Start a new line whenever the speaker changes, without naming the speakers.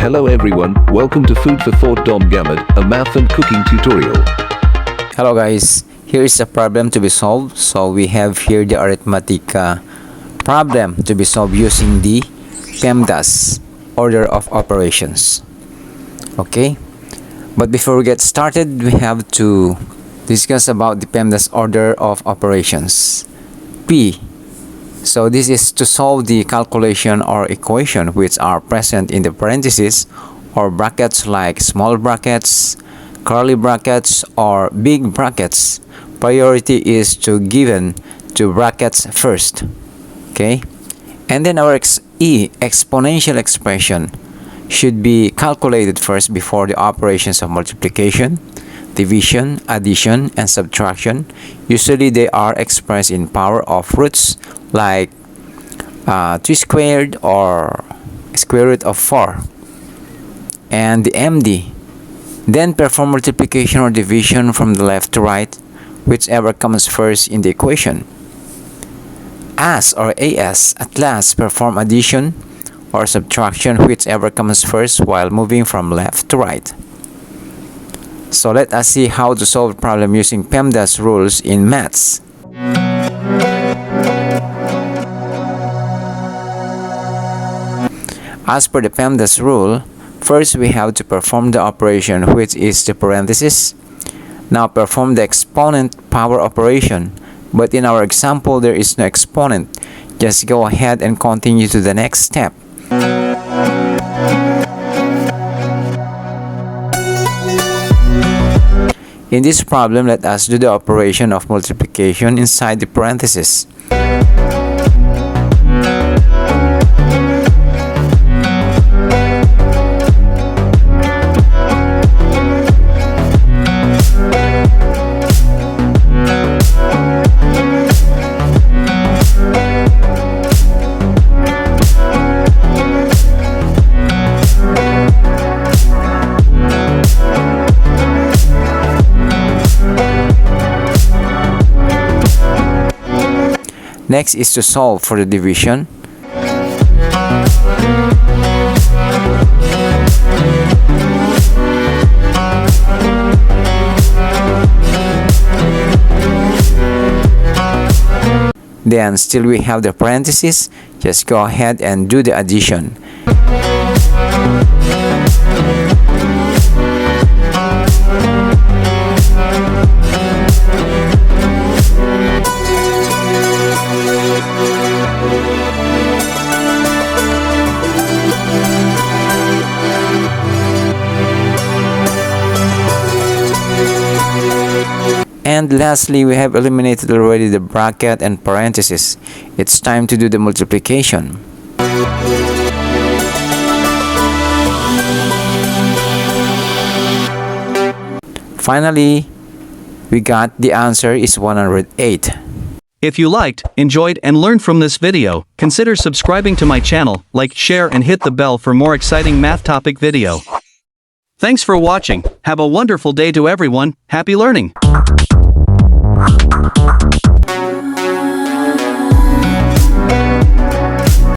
Hello everyone, welcome to Food for Thought Dom Gamut, a math and cooking tutorial.
Hello guys, here is a problem to be solved. So we have here the arithmetic problem to be solved using the PEMDAS order of operations. Okay, but before we get started, we have to discuss about the PEMDAS order of operations. P. So this is to solve the calculation or equation which are present in the parentheses or brackets like small brackets, curly brackets, or big brackets. Priority is to given to brackets first. Okay, and then our exponential expression should be calculated first before the operations of multiplication, division, addition, and subtraction. Usually they are expressed in power of roots like 3 squared or square root of 4. And the MD. Then perform multiplication or division from the left to right, whichever comes first in the equation. As or AS, at last perform addition or subtraction, whichever comes first while moving from left to right. So let us see how to solve the problem using PEMDAS rules in maths. As per the PEMDAS rule, first we have to perform the operation which is the parenthesis. Now perform the exponent power operation, but in our example there is no exponent. Just go ahead and continue to the next step. In this problem, let us do the operation of multiplication inside the parenthesis. Next is to solve for the division. Then still we have the parentheses. Just go ahead and do the addition. And lastly, we have eliminated already the bracket and parentheses. It's time to do the multiplication. Finally, we got the answer is 108.
If you liked, enjoyed, and learned from this video, consider subscribing to my channel, like, share, and hit the bell for more exciting math topic video. Thanks for watching. Have a wonderful day to everyone. Happy learning!